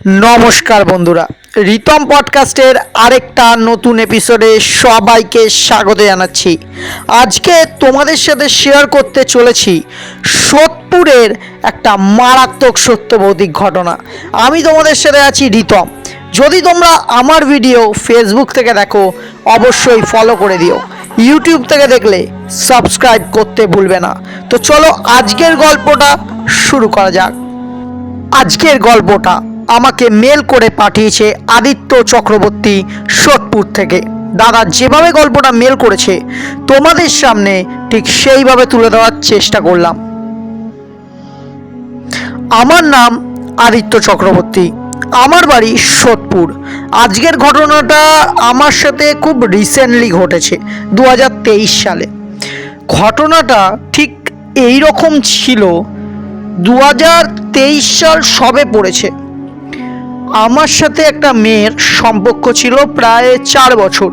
নমস্কার বন্ধুরা, রিতম পডকাস্টের আরেকটা নতুন এপিসোডে সবাইকে স্বাগত জানাচ্ছি। আজকে তোমাদের সাথে শেয়ার করতে চলেছি সোদপুরের একটা মারাত্মক সত্যভৌতিক ঘটনা। আমি তোমাদের সাথে আছি রিতম। যদি তোমরা আমার ভিডিও ফেসবুক থেকে দেখো অবশ্যই ফলো করে দিও, ইউটিউব থেকে দেখলে সাবস্ক্রাইব করতে ভুলবে না। তো চলো আজকের গল্পটা শুরু করা যাক। আজকের গল্পটা আমাকে মেল করে পাঠিয়েছে আদিত্য চক্রবর্তী সোদপুর থেকে। দাদা যেভাবে গল্পটা মেল করেছে তোমাদের সামনে ঠিক সেইভাবে তুলে দেওয়ার চেষ্টা করলাম। আমার নাম আদিত্য চক্রবর্তী, আমার বাড়ি সোদপুর। আজকের ঘটনাটা আমার সাথে খুব রিসেন্টলি ঘটেছে 2023 সালে। ঘটনাটা ঠিক এই রকম ছিল। 2023 সাল সবে পড়েছে। আমার সাথে একটা মেয়ের সম্পর্ক ছিল প্রায় 4 বছর।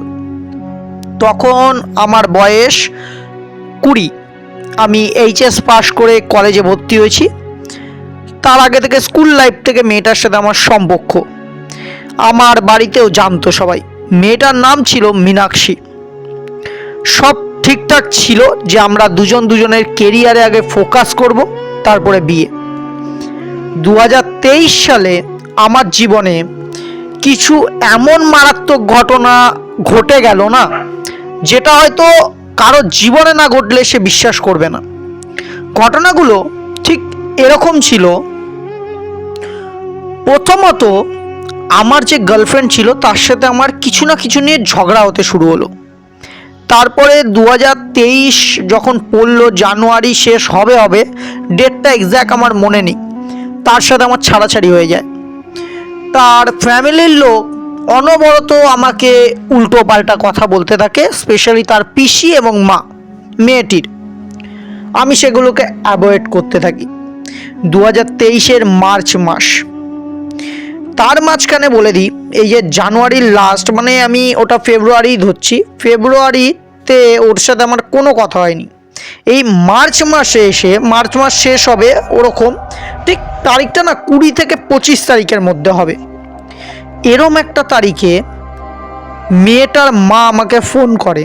তখন আমার বয়স 20। আমি এইচএস পাশ করে কলেজে ভর্তি হয়েছি। তার আগে থেকে স্কুল লাইফ থেকে মেয়েটার সাথে আমার সম্পর্ক। আমার বাড়িতেও জানতো সবাই। মেয়েটার নাম ছিল মীনাক্ষী। সব ঠিকঠাক ছিল যে আমরা দুজনের কেরিয়ারে আগে ফোকাস করব, তারপরে বিয়ে। 2023 সালে আমার জীবনে কিছু এমন মারাত্মক ঘটনা ঘটে গেল না, যেটা হয়তো কারো জীবনে না ঘটলে সে বিশ্বাস করবে না। ঘটনাগুলো ঠিক এরকম ছিল। প্রথমত, আমার যে গার্লফ্রেন্ড ছিল তার সাথে আমার কিছু না কিছু নিয়ে ঝগড়া হতে শুরু হলো। তারপরে 2023 যখন পড়লো, জানুয়ারি শেষ হবে, ডেটটা এক্স্যাক্ট আমার মনে নেই, তার সাথে আমার ছাড়াছাড়ি হয়ে যায়। তার ফ্যামিলির লোক অনবরত আমাকে উল্টো পাল্টা কথা বলতে থাকে, স্পেশালি তার পিসি এবং মা মেয়েটির। আমি সেগুলোকে অ্যাভয়েড করতে থাকি। 2023-এর মার্চ মাস, তার মাঝখানে বলে দিই, এই যে জানুয়ারির লাস্ট, মানে আমি ওটা ফেব্রুয়ারি ধরছি, ফেব্রুয়ারিতে ওর সাথে আমার কোনো কথা হয়নি। এই মার্চ মাসে এসে, মার্চ মাস শেষ হবে ওরকম, ঠিক তারিখটা না 20 থেকে 25 তারিখের মধ্যে হবে। এরম একটা তারিখে মেয়েটার মা আমাকে ফোন করে।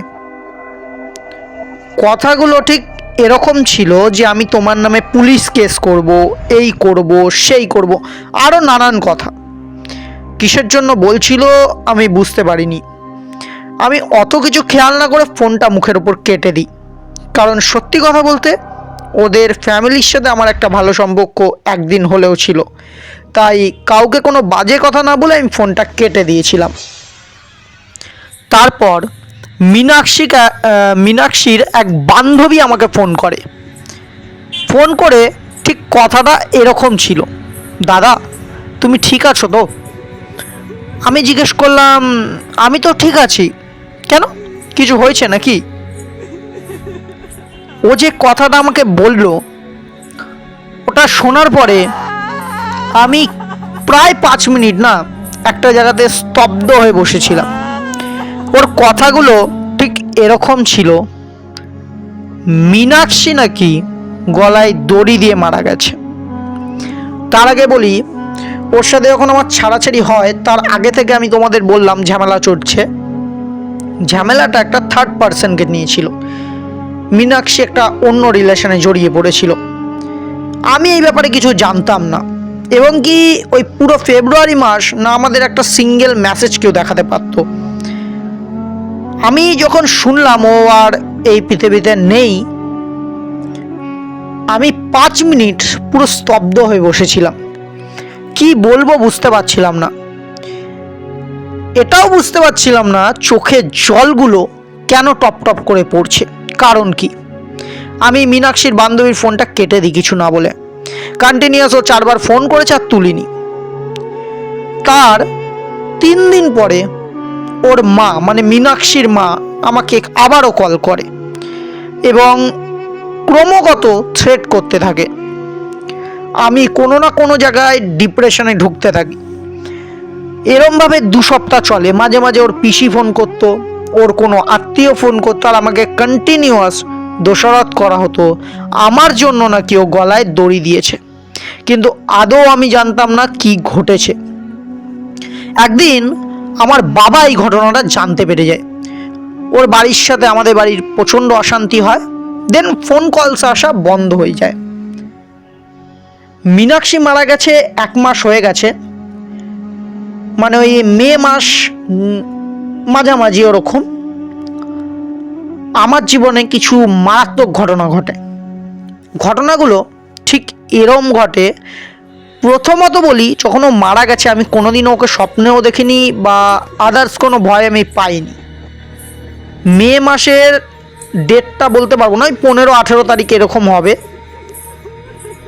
কথাগুলো ঠিক এরকম ছিল যে আমি তোমার নামে পুলিশ কেস করব, এই করব, সেই করব, আরও নানান কথা। কিসের জন্য বলছিল আমি বুঝতে পারিনি। আমি অত কিছু খেয়াল না করে ফোনটা মুখের উপর কেটে দিই। কারণ সত্যি কথা বলতে ওদের ফ্যামিলির সাথে আমার একটা ভালো সম্পর্ক একদিন হলেও ছিল, তাই কাউকে কোনো বাজে কথা না বলে আমি ফোনটা কেটে দিয়েছিলাম। তারপর মীনাক্ষীর এক বান্ধবী আমাকে ফোন করে ঠিক কথাটা এরকম ছিল, দাদা তুমি ঠিক আছো তো? আমি জিজ্ঞেস করলাম, আমি তো ঠিক আছি, কেন কিছু হয়েছে নাকি? ও যে কথাটা আমাকে বলল, ওটা শোনার পরে আমি প্রায় 5 মিনিট না একটা জায়গাতে স্তব্ধ হয়ে বসেছিলাম। ওর কথাগুলো ঠিক এরকম ছিল, মীনাক্ষী নাকি গলায় দড়ি দিয়ে মারা গেছে। তার আগে বলি, ওর সাথে যখন আমার ছাড়াছাড়ি হয় তার আগে থেকে আমি তোমাদের বললাম ঝামেলা চলছে। ঝামেলাটা একটা থার্ড পার্সনকে নিয়েছিল। মীনাক্ষী একটা অন্য রিলেশনে জড়িয়ে পড়েছিল। আমি এই ব্যাপারে কিছু জানতাম না, এবং কি ওই পুরো ফেব্রুয়ারি মাস না আমাদের একটা সিঙ্গেল মেসেজ কেউ দেখাতে পারত। আমি যখন শুনলাম ও আর এই পৃথিবীতে নেই, আমি 5 মিনিট পুরো স্তব্ধ হয়ে বসেছিলাম। কি বলবো বুঝতে পারছিলাম না। এটাও বুঝতে পারছিলাম না চোখের জলগুলো কেন টপ টপ করে পড়ছে, কারণ কি। আমি মীনাক্ষীর বান্ধবীর ফোনটা কেটে দিই কিছু না বলে। কন্টিনিউয়াস ও 4 বার ফোন করেছে আর তুলিনি। তার 3 দিন পরে ওর মা, মানে মীনাক্ষীর মা, আমাকে আবারও কল করে এবং ক্রমাগত থ্রেট করতে থাকে। আমি কোনো না কোনো জায়গায় ডিপ্রেশনে ঢুকতে থাকি। এরমভাবে 2 সপ্তাহ চলে। মাঝে মাঝে ওর পিসি ফোন করতো, ওর কোনো আত্মীয় ফোন করতো, আর আমাকে কন্টিনিউয়াস দোষারোপ করা হতো আমার জন্য নাকি ও গলায় দড়ি দিয়েছে। কিন্তু আদৌ আমি জানতাম না কি ঘটেছে। একদিন আমার বাবা এই ঘটনাটা জানতে পেরে যায়। ওর বাড়ির সাথে আমাদের বাড়ির প্রচণ্ড অশান্তি হয়, দেন ফোন কলস আসা বন্ধ হয়ে যায়। মীনাক্ষী মারা গেছে 1 মাস হয়ে গেছে, মানে ওই মে মাস মাঝামাঝি ওরকম আমার জীবনে কিছু মারাত্মক ঘটনা ঘটে। ঘটনাগুলো ঠিক এরম ঘটে, প্রথমত বলি, যখন ও মারা গেছে আমি কোনোদিনও ওকে স্বপ্নেও দেখিনি বা আদার্স কোনো ভয় আমি পাইনি। মে মাসের ডেটটা বলতে পারবো না, ওই 15-18 তারিখ এরকম হবে।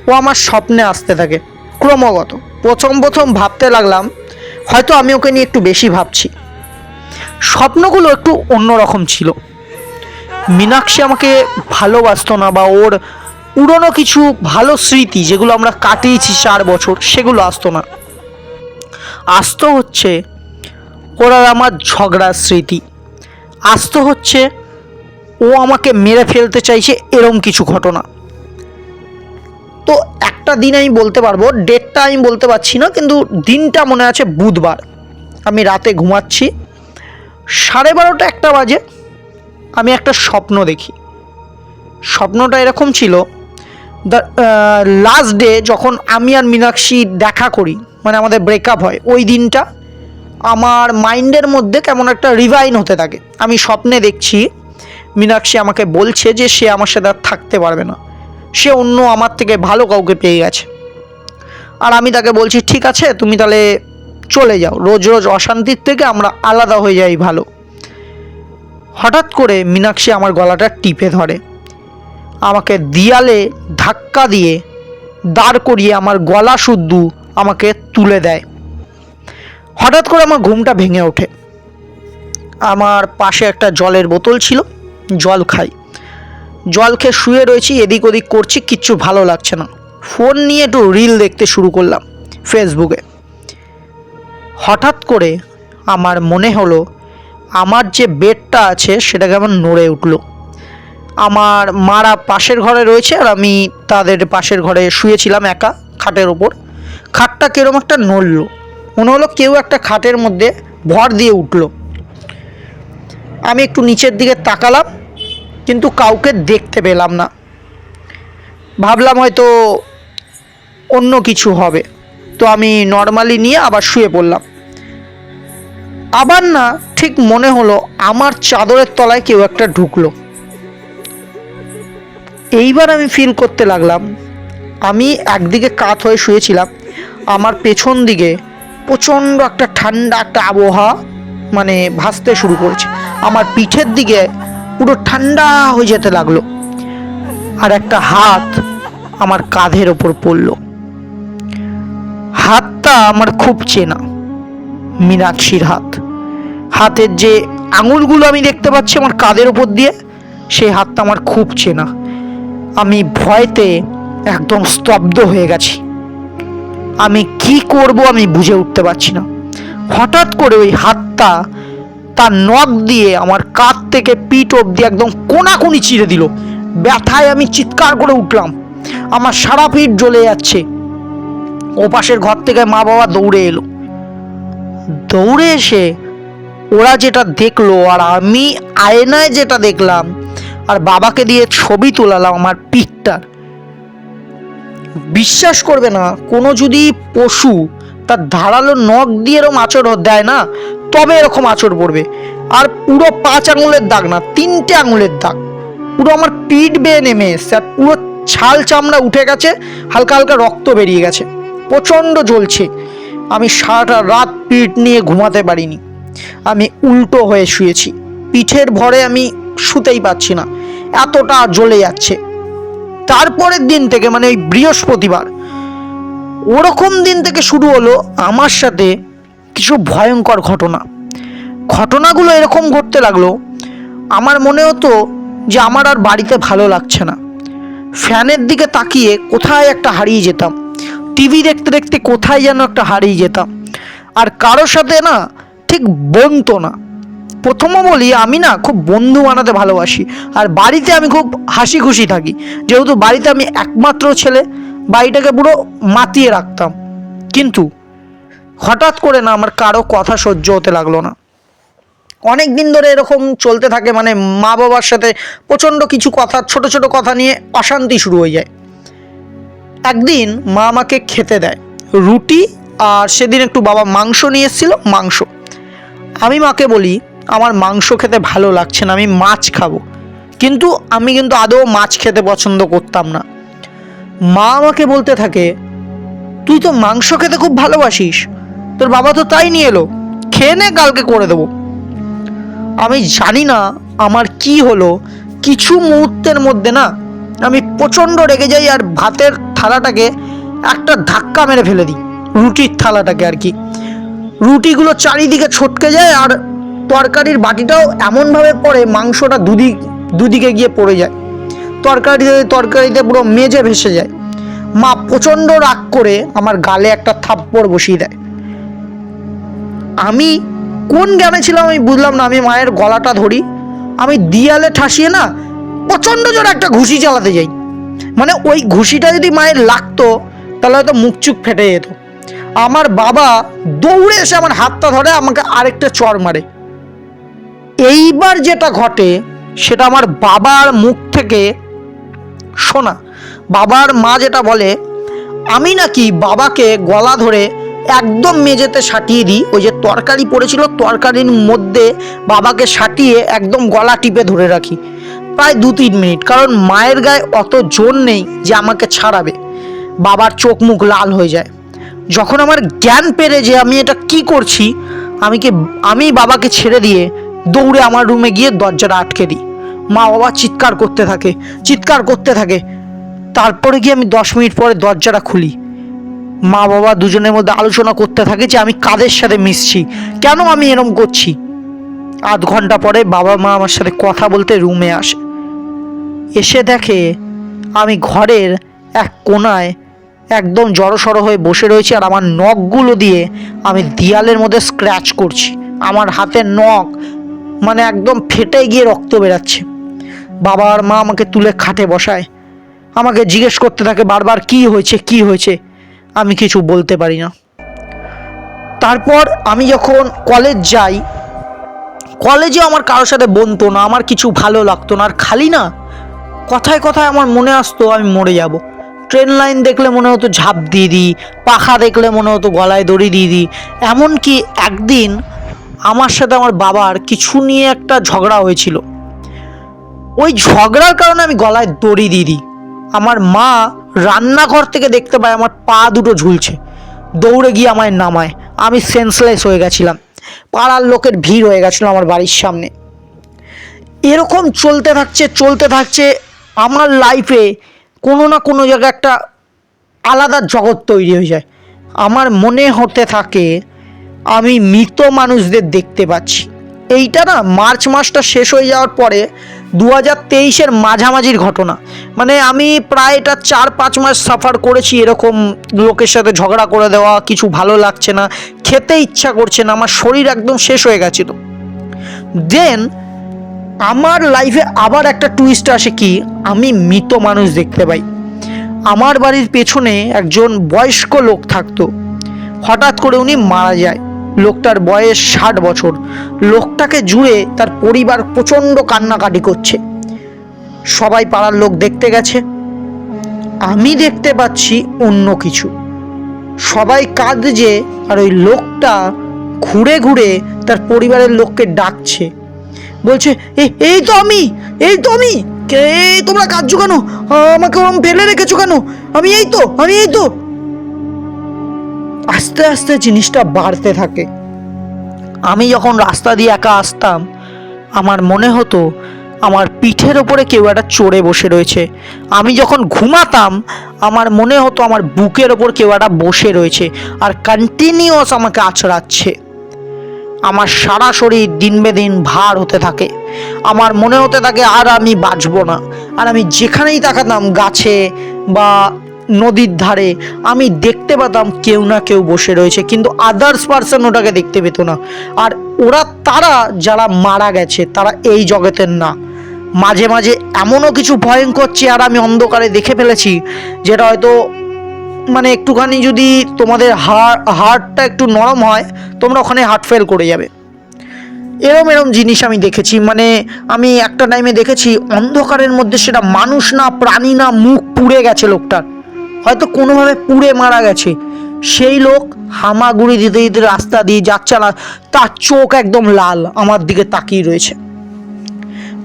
ও আমার স্বপ্নে আসতে থাকে ক্রমাগত। প্রথম ভাবতে লাগলাম হয়তো আমি ওকে নিয়ে একটু বেশি ভাবছি। স্বপ্নগুলো একটু অন্যরকম ছিল। মীনাক্ষী আমাকে ভালোবাসতো না, বা ওর পুরনো কিছু ভালো স্মৃতি যেগুলো আমরা কাটিয়েছি 4 বছর সেগুলো আসতো না। আসতো হচ্ছে ওর আর আমার ঝগড়ার স্মৃতি, আসতো হচ্ছে ও আমাকে মেরে ফেলতে চাইছে এরম কিছু ঘটনা। তো একটা দিন আমি বলতে পারবো, ডেটটা আমি বলতে পারছি না, কিন্তু দিনটা মনে আছে বুধবার। আমি রাতে ঘুমাচ্ছি, 12:30 1টা বাজে। আমি একটা স্বপ্ন দেখি। স্বপ্নটা এরকম ছিল, দ্য লাস্ট ডে যখন আমি আর মীনাক্ষী দেখা করি, মানে আমাদের ব্রেকআপ হয়, ওই দিনটা আমার মাইন্ডের মধ্যে কেমন একটা রিভাইন হতে থাকে। আমি স্বপ্নে দেখছি মীনাক্ষী আমাকে বলছে যে সে আমার সাথে আর থাকতে পারবে না, সে অন্য আমার থেকে ভালো কাউকে পেয়ে গেছে। আর আমি তাকে বলছি ঠিক আছে, তুমি তাহলে চলে যাও, রোজ রোজ অশান্তির থেকে আমরা আলাদা হয়ে যাই ভালো। হঠাৎ করে মীনাক্ষী আমার গলাটা টিপে ধরে, আমাকে দেয়ালে ধাক্কা দিয়ে দাঁড় করিয়ে আমার গলা শুদ্ধ আমাকে তুলে দেয়। হঠাৎ করে আমার ঘুমটা ভেঙে ওঠে। আমার পাশে একটা জলের বোতল ছিল, জল খাই। জল খেয়ে শুয়ে রয়েছি, এদিক ওদিক করছি, কিচ্ছু ভালো লাগছে না। ফোন নিয়ে একটু রিল দেখতে শুরু করলাম ফেসবুকে। হঠাৎ করে আমার মনে হলো আমার যে বেডটা আছে সেটা কেমন নড়ে উঠলো। আমার মারা পাশের ঘরে রয়েছে আর আমি তাদের পাশের ঘরে শুয়েছিলাম একা খাটের ওপর। খাটটা কীরকম একটা নড়ল, মনে হলো কেউ একটা খাটের মধ্যে ভর দিয়ে উঠলো। আমি একটু নিচের দিকে তাকালাম, কিন্তু কাউকে দেখতে পেলাম না। ভাবলাম হয়তো অন্য কিছু হবে, তো আমি নর্মালি নিয়ে আবার শুয়ে পড়লাম। আবার না, ঠিক মনে হলো আমার চাদরের তলায় কেউ একটা ঢুকলো। এইবার আমি ফিল করতে লাগলাম আমি একদিকে কাত হয়ে শুয়েছিলাম, আমার পেছন দিকে প্রচণ্ড একটা ঠান্ডা একটা আবহাওয়া মানে ভাসতে শুরু করেছে। আমার পিঠের দিকে পুরো ঠান্ডা হয়ে যেতে লাগলো, আর একটা হাত আমার কাঁধের ওপর পড়ল। হাতটা আমার খুব চেনা, মীনাক্ষীর হাত। হাতের যে আঙুলগুলো আমি দেখতে পাচ্ছি আমার কাঁধের ওপর দিয়ে, সেই হাতটা আমার খুব চেনা। আমি ভয়তে একদম স্তব্ধ হয়ে গেছি। আমি কি করব আমি বুঝে উঠতে পারছি না। হঠাৎ করে ওই হাতটা তার নখ দিয়ে আমার কাঁধ থেকে পিঠ অবধি একদম কোনাকুনি চিরে দিল। ব্যথায় আমি চিৎকার করে উঠলাম, আমার সারা পিঠ জ্বলে যাচ্ছে। ও পাশের ঘর থেকে মা বাবা দৌড়ে এলো। দৌড়ে এসে ওরা যেটা দেখলো আর আমি আয়নায় যেটা দেখলাম, আর বাবাকে দিয়ে ছবি তোলালাম আমার পিঠটার, বিশ্বাস করবে না, কোনো যদি পশু তার ধারালো নখ দিয়ে এরকম আঁচড় দেয় না, তবে এরকম আঁচড় পড়বে। আর পুরো 5 আঙুলের দাগ না, 3টে আঙুলের দাগ, পুরো আমার পিঠ বেয়ে নেমে এসছে, আর পুরো ছাল চামড়া উঠে গেছে, হালকা হালকা রক্ত বেরিয়ে গেছে, প্রচণ্ড জ্বলছে। আমি সারাটা রাত পিঠ নিয়ে ঘুমাতে পারিনি। আমি উল্টো হয়ে শুয়েছি, পিঠের ভরে আমি শুতেই পাচ্ছি না, এতটা জ্বলে যাচ্ছে। তারপরের দিন থেকে, মানে ওই বৃহস্পতিবার, ওরকম দিন থেকে শুরু হলো আমার সাথে কিছু ভয়ঙ্কর ঘটনাগুলো এরকম ঘটতে লাগলো। আমার মনে হতো যে আমার আর বাড়িতে ভালো লাগছে না। ফ্যানের দিকে তাকিয়ে কোথায় একটা হারিয়ে যেতাম, টিভি দেখতে দেখতে কোথায় যেন একটা হারিয়ে যেতাম। আর কারোর সাথে না ঠিক বনতো না। প্রথমে বলি, আমি না খুব বন্ধু বানাতে ভালোবাসি, আর বাড়িতে আমি খুব হাসি খুশি থাকি। যেহেতু বাড়িতে আমি একমাত্র ছেলে, বাড়িটাকে পুরো মাতিয়ে রাখতাম। কিন্তু হঠাৎ করে না আমার কারো কথা সহ্য হতে লাগলো না। অনেক দিন ধরে এরকম চলতে থাকে, মানে মা বাবার সাথে প্রচণ্ড কিছু কথা, ছোট ছোট কথা নিয়ে অশান্তি শুরু হয়ে যায়। একদিন মা আমাকে খেতে দেয় রুটি, আর সেদিন একটু বাবা মাংস নিয়ে এসেছিল, মাংস। আমি মাকে বলি আমার মাংস খেতে ভালো লাগছে না, আমি মাছ খাবো। কিন্তু আমি আদৌ মাছ খেতে পছন্দ করতাম না। মা আমাকে বলতে থাকে, তুই তো মাংস খেতে খুব ভালোবাসিস, তোর বাবা তো তাই নিয়ে এলো, খেয়ে নে, কালকে করে দেবো। আমি জানি না আমার কি হলো, কিছু মুহূর্তের মধ্যে না আমি প্রচণ্ড রেগে যাই, আর ভাতের থালাটাকে একটা ধাক্কা মেরে ফেলে দিই, রুটির থালাটাকে আর কি। রুটিগুলো চারিদিকে ছটকে যায়, আর তরকারির বাটিটাও এমনভাবে পড়ে, মাংসটা দুদিকে গিয়ে পড়ে যায়, তরকারিতে পুরো মেজে ভেসে যায়। মা প্রচণ্ড রাগ করে আমার গালে একটা থাপ্পড় বসিয়ে দেয়। আমি কোন জ্ঞানে ছিলাম আমি বুঝলাম না, আমি মায়ের গলাটা ধরি, আমি দেয়ালে ঠাসিয়ে না প্রচণ্ড জোরে একটা ঘুষি চালাতে যাই। মানে ওই ঘুষিটা যদি মায়ের লাগতো তাহলে হয়তো মুখ চুখ ফেটে যেত। আমার বাবা দৌড়ে এসে আমার হাতটা ধরে, আমাকে আরেকটা চড় মারে। এইবার যেটা ঘটে সেটা আমার বাবার মুখ থেকে শোনা। বাবার মা যেটা বলে, আমি নাকি বাবাকে গলা ধরে একদম মেঝেতে সাটিয়ে দিই, ওই যে তরকারি পড়েছিল তরকারির মধ্যে বাবাকে সাটিয়ে একদম গলা টিপে ধরে রাখি প্রায় 2-3 মিনিট, কারণ মায়ের গায়ে অত জোর নেই যে আমাকে ছাড়াবে। বাবার চোখ মুখ লাল হয়ে যায়। যখন আমার জ্ঞান পেরে যে আমি এটা কি করছি, আমি বাবাকে ছেড়ে দিয়ে দৌড়ে আমার রুমে গিয়ে দরজাটা আটকে দিই। মা বাবা চিৎকার করতে থাকে। তারপরে গিয়ে আমি 10 মিনিট পরে দরজাটা খুলি। মা বাবা দুজনের মধ্যে আলোচনা করতে থাকে যে আমি কাদের সাথে মিশছি, কেন আমি এরম করছি। আধ ঘন্টা পরে বাবা মা আমার সাথে কথা বলতে রুমে আসে। এসে দেখে আমি ঘরের এক কোণায় একদম জড়সড় হয়ে বসে রয়েছি, আর আমার নখগুলো দিয়ে আমি দেয়ালের মধ্যে স্ক্র্যাচ করছি। আমার হাতের নখ মানে একদম ফেটে গিয়ে রক্ত বেরাচ্ছে। বাবা আর মা আমাকে তুলে খাটে বসায়, আমাকে জিজ্ঞেস করতে থাকে বারবার কি হয়েছে। আমি কিছু বলতে পারি না। তারপর আমি যখন কলেজ যাই, কলেজে আমার কারোর সাথে বনতো না, আমার কিছু ভালো লাগতো না, আর খালি না কথায় কথায় আমার মনে আসতো আমি মরে যাব। ট্রেন লাইন দেখলে মনে হতো ঝাঁপ দিয়ে দিই, পাখা দেখলে মনে হতো গলায় দড়ি দিয়ে দিই। এমনকি একদিন আমার সাথে আমার বাবার কিছু নিয়ে একটা ঝগড়া হয়েছিল, ওই ঝগড়ার কারণে আমি গলায় দড়ি দিয়ে দিই। আমার মা রান্নাঘর থেকে দেখতে পায় আমার পা দুটো ঝুলছে, দৌড়ে গিয়ে আমায় নামায়। আমি সেন্সলেস হয়ে গেছিলাম, পাড়ার লোকের ভিড় হয়ে গেছিলো আমার বাড়ির সামনে। এরকম চলতে থাকছে আমার লাইফে কোনো না কোনো জায়গায় একটা আলাদা জগৎ তৈরি হয়ে যায়। আমার মনে হতে থাকে আমি মৃত মানুষদের দেখতে পাচ্ছি। এইটা না মার্চ মাসটা শেষ হয়ে যাওয়ার পরে 2023-এর মাঝামাঝির ঘটনা। মানে আমি প্রায় এটা 4-5 মাস সাফার করেছি, এরকম লোকের সাথে ঝগড়া করে দেওয়া, কিছু ভালো লাগছে না, খেতে ইচ্ছা করছে না, আমার শরীর একদম শেষ হয়ে গেছিল। দেন আমার লাইফে আবার একটা টুইস্ট আসে, কি আমি মৃত মানুষ দেখতে পাই। আমার বাড়ির পেছনে একজন বয়স্ক লোক থাকতো, হঠাৎ করে উনি মারা যায়। লোকটার বয়স 60 বছর। লোকটাকে জুড়ে তার পরিবার প্রচণ্ড কান্নাকাটি করছে। সবাই পাড়ার লোক দেখতে গেছে, আমি দেখতে পাচ্ছি অন্য কিছু। সবাই কাঁদছে, আর ওই লোকটা ঘুরে ঘুরে তার পরিবারের লোককে ডাকছে, বলছে এই তো আমি কে, তোমরা কাঁদছো কেন, আমাকে ওরম ফেলে রেখেছো কেন, আমি এই তো। আস্তে আস্তে জিনিসটা বাড়তে থাকে। আমি যখন রাস্তা দিয়ে একা আসতাম, আমার মনে হতো আমার পিঠের ওপরে কেউ একটা চড়ে বসে রয়েছে। আমি যখন ঘুমাতাম আমার মনে হতো আমার বুকের ওপর কেউ একটা বসে রয়েছে আর কন্টিনিউয়াস আমাকে আছড়াচ্ছে। আমার সারা শরীর দিন বেদিন ভার হতে থাকে। আমার মনে হতে থাকে আর আমি বাঁচবো না। আর আমি যেখানেই তাকাতাম, গাছে বা নদীর ধারে, আমি দেখতে পেতাম কেউ না কেউ বসে রয়েছে, কিন্তু আদার্স পার্সন ওটাকে দেখতে পেত না। আর তারা যারা মারা গেছে তারা এই জগতের না। মাঝে মাঝে এমনও কিছু ভয়ঙ্কর চেহারা আমি অন্ধকারে দেখে ফেলেছি, যেটা হয়তো মানে একটুখানি যদি তোমাদের হার্টটা একটু নরম হয়, তোমরা ওখানে হার্ট ফেল করে যাবে। এরম এরম জিনিস আমি দেখেছি। মানে আমি একটা টাইমে দেখেছি অন্ধকারের মধ্যে, সেটা মানুষ না প্রাণী না, মুখ পুড়ে গেছে লোকটার, হয়তো কোনোভাবে পুড়ে মারা গেছে। সেই লোক হামাগুড়ি দিতে দিতে রাস্তা দিয়ে যাচ্ছে না, তার চোখ একদম লাল, আমার দিকে তাকিয়ে রয়েছে।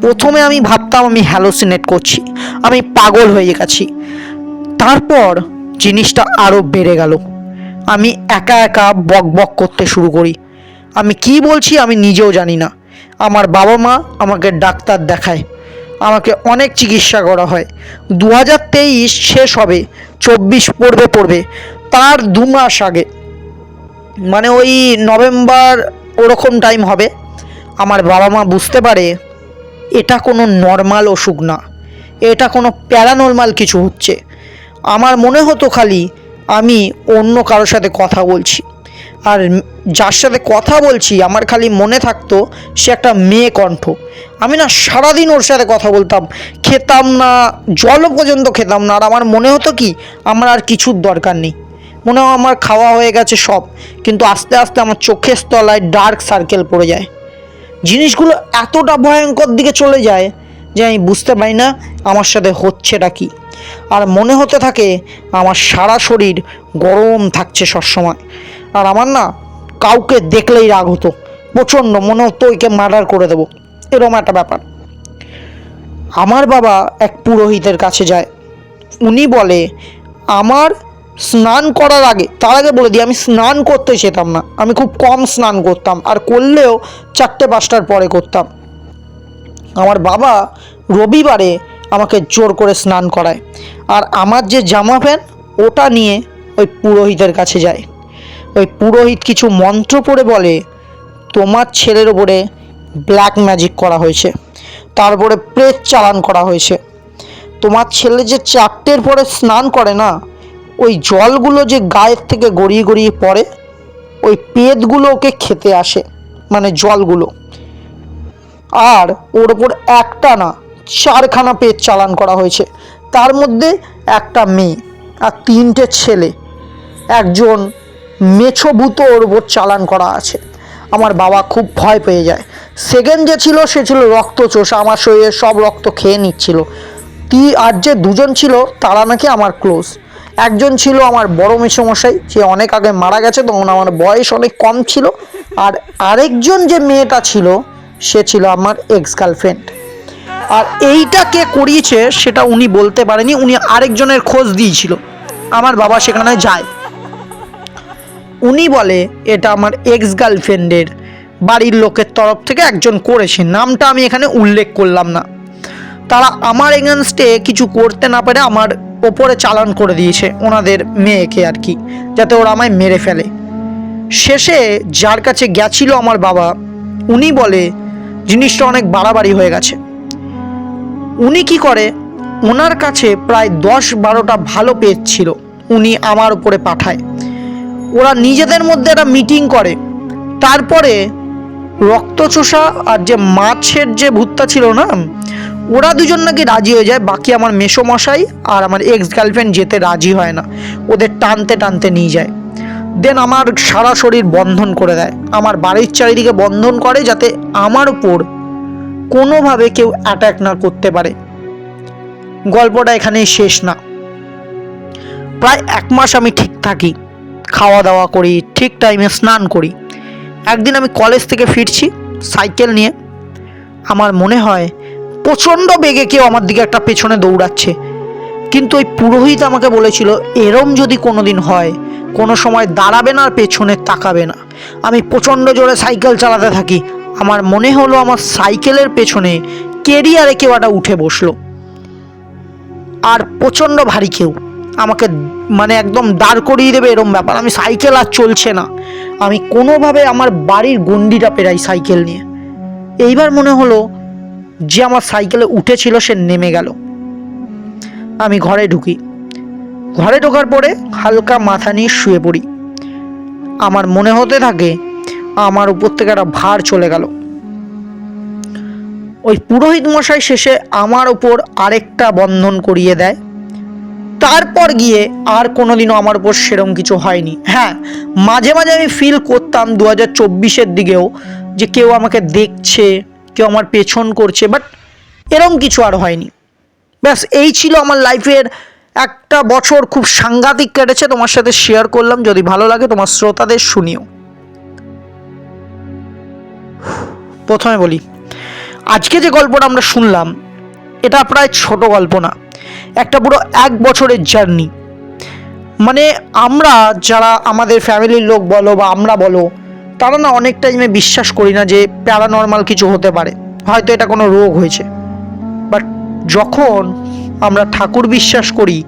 প্রথমে আমি ভাবতাম আমি হ্যালোসিনেট করছি, আমি পাগল হয়ে গেছি। তারপর জিনিসটা আরও বেড়ে গেল। আমি একা একা বক বক করতে শুরু করি। আমি কি বলছি আমি নিজেও জানি না। আমার বাবা মা আমাকে ডাক্তার দেখায়, আমাকে অনেক চিকিৎসা করা হয়। 2023 শেষ হবে, 24 পড়বে। তার 2 মাস আগে, মানে ওই নভেম্বর ওরকম টাইম হবে, আমার বাবা মা বুঝতে পারে এটা কোনো নর্মাল অসুখ না, এটা কোনো প্যারানর্মাল কিছু হচ্ছে। আমার মনে হতো খালি আমি অন্য কারোর সাথে কথা বলছি, আর যার সাথে কথা বলছি আমার খালি মনে থাকতো সে একটা মেয়ে কণ্ঠ। আমি না সারাদিন ওর সাথে কথা বলতাম, খেতাম না, জলও পর্যন্ত খেতাম না। আর আমার মনে হতো কি আমার আর কিছুর দরকার নেই, মনে হয় আমার খাওয়া হয়ে গেছে সব। কিন্তু আস্তে আস্তে আমার চোখের তলায় ডার্ক সার্কেল পড়ে যায়। জিনিসগুলো এতটা ভয়ঙ্কর দিকে চলে যায় যে আমি বুঝতে পারি না আমার সাথে হচ্ছেটা কি। আর মনে হতে থাকে আমার সারা শরীর গরম থাকছে সবসময়। আর আমার না কাউকে দেখলেই রাগ হতো প্রচণ্ড, মনে হতো ওইকে মার্ডার করে দেবো, এরকম একটা ব্যাপার। আমার বাবা এক পুরোহিতের কাছে যায়। উনি বলে আমার স্নান করার আগে, তার আগে বলে দিই আমি স্নান করতে যেতাম না, আমি খুব কম স্নান করতাম, আর করলেও 4-5টার পরে করতাম। আমার বাবা রবিবারে আমাকে জোর করে স্নান করায়, আর আমার যে জামা প্যান্ট ওটা নিয়ে ওই পুরোহিতের কাছে যায়। ওই পুরোহিত কিছু মন্ত্র পড়ে বলে তোমার ছেলের ওপরে ব্ল্যাক ম্যাজিক করা হয়েছে, তারপরে প্রেত চালান করা হয়েছে। তোমার ছেলে যে 4টের পরে স্নান করে না, ওই জলগুলো যে গায়ের থেকে গড়িয়ে গড়িয়ে পড়ে, ওই পেতগুলো ওকে খেতে আসে, মানে জলগুলো। আর ওর ওপর একটা না 4খানা পেত চালান করা হয়েছে, তার মধ্যে একটা মেয়ে আর 3টে ছেলে, একজন মেছোভূত ওর ওপর চালান করা আছে। আমার বাবা খুব ভয় পেয়ে যায়। সেকেন্ড যে ছিল সে ছিল রক্তচোষা, আমার শরীরে সব রক্ত খেয়ে নিচ্ছিল। আর যে 2জন ছিল তারা নাকি আমার ক্লোজ। একজন ছিল আমার বড় মেসোমশাই, যে অনেক আগে মারা গেছে, তখন আমার বয়স অনেক কম ছিল। আর আরেকজন যে মেয়েটা ছিল সে ছিল আমার এক্স গার্লফ্রেন্ড। আর এইটা কে করিয়েছে সেটা উনি বলতে পারেনি, উনি আরেকজনের খোঁজ দিয়েছিল। আমার বাবা সেখানে যায়, উনি বলে এটা আমার এক্স গার্লফ্রেন্ডের বাড়ির লোকের তরফ থেকে একজন করেছে, নামটা আমি এখানে উল্লেখ করলাম না। তারা আমার এগেনস্টে কিছু করতে না পারে আমার ওপরে চালান করে দিয়েছে ওনাদের মেয়েকে আর কি, যাতে ওরা আমায় মেরে ফেলে। শেষে যার কাছে গেছিল আমার বাবা, উনি বলে জিনিসটা অনেক বাড়াবাড়ি হয়ে গেছে। উনি কি করে, ওনার কাছে প্রায় 10-12টা ভালো পেজ ছিল, উনি আমার উপরে পাঠায়। ওরা নিজেদের মধ্যে একটা মিটিং করে, তারপরে রক্তচোষা আর যে মাছের যে ভূতটা ছিল না, ওরা 2জন নাকি রাজি হয়ে যায়। বাকি আমার মেসোমশাই আর আমার এক্স গার্লফ্রেন্ড যেতে রাজি হয় না, ওদের টানতে টানতে নিয়ে যায়। দেন আমার সারা শরীর বন্ধন করে দেয়, আমার বাড়ির চারিদিকে বন্ধন করে, যাতে আমার উপর কোনোভাবে কেউ অ্যাটাক না করতে পারে। গল্পটা এখানেই শেষ না। প্রায় 1 মাস আমি ঠিক থাকি, খাওয়া দাওয়া করি, ঠিক টাইমে স্নান করি। একদিন আমি কলেজ থেকে ফিরছি সাইকেল নিয়ে, আমার মনে হয় প্রচণ্ড বেগে কেউ আমার দিকে একটা পেছনে দৌড়াচ্ছে। কিন্তু ওই পুরোহিত আমাকে বলেছিল এরম যদি কোনো দিন হয় কোনো সময় দাঁড়াবে না আর পেছনে তাকাবে না। আমি প্রচণ্ড জোরে সাইকেল চালাতে থাকি, আমার মনে হলো আমার সাইকেলের পেছনে কেরিয়ারে কেউ একটা উঠে বসলো, আর প্রচণ্ড ভারী কেউ আমাকে মানে একদম দাঁড় করিয়ে দেবে এরম ব্যাপার। আমি সাইকেল আর চলছে না, আমি কোনোভাবে আমার বাড়ির গণ্ডিটা পেরাই সাইকেল নিয়ে। এইবার মনে হলো যে আমার সাইকেলে উঠেছিল সে নেমে গেল। আমি ঘরে ঢুকি, ঘরে ঢোকার পরে হালকা মাথা নিয়ে শুয়ে পড়ি। আমার মনে হতে থাকে আমার উপর থেকে একটা ভার চলে গেল। ওই পুরোহিত মশাই শেষে আমার উপর আরেকটা বন্ধন করিয়ে দেয়, তারপর গিয়ে আর কোনোদিনও আমার উপর সেরকম কিছু হয়নি। হ্যাঁ, মাঝে মাঝে আমি ফিল করতাম 2024-এর দিকেও যে কেউ আমাকে দেখছে, কেউ আমার পেছন করছে, বাট এরকম কিছু আর হয়নি। ব্যাস এই ছিল আমার লাইফের একটা বছর, খুব সাংঘাতিক কেটেছে, তোমার সাথে শেয়ার করলাম। যদি ভালো লাগে তোমার শ্রোতাদের শুনিও। প্রথমে বলি, আজকে যে গল্পটা আমরা শুনলাম এটা প্রায় ছোট গল্প না, একটা পুরো 1 বছরের জার্নি। মানে আমরা যারা আমাদের ফ্যামিলির লোক বলো বা আমরা বলো, তারা না অনেক টাইমে বিশ্বাস করি না যে প্যারানর্মাল কিছু হতে পারে, হয়তো এটা কোনো রোগ হয়েছে। বাট যখন আমরা ঠাকুর বিশ্বাস করি,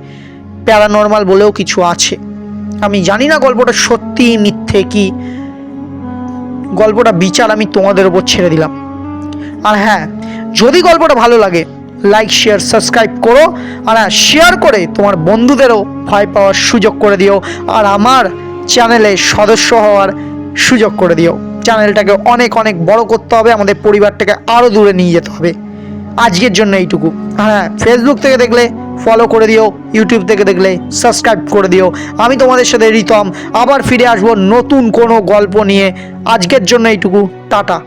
প্যারানর্মাল বলেও কিছু আছে। আমি জানি না গল্পটা সত্যি মিথ্যে কি, গল্পটা বিচার আমি তোমাদের উপর ছেড়ে দিলাম। আর হ্যাঁ, যদি গল্পটা ভালো লাগে লাইক শেয়ার সাবস্ক্রাইব করো, আর হ্যাঁ, শেয়ার করে তোমার বন্ধুদেরও ভয় পাওয়ার সুযোগ করে দিও, আর আমার চ্যানেলে সদস্য হওয়ার সুযোগ করে দিও। চ্যানেলটাকে অনেক অনেক বড় করতে হবে, আমাদের পরিবারটাকে আরও দূরে নিয়ে যেতে হবে। আজকের জন্য এইটুকু। হ্যাঁ, ফেসবুক থেকে দেখলে ফলো করে দিও, ইউটিউব থেকে দেখলে সাবস্ক্রাইব করে দিও। আমি তোমাদের সাথে রিতম আবার ফিরে আসবো নতুন কোনো গল্প নিয়ে। আজকের জন্য এইটুকু, টাটা।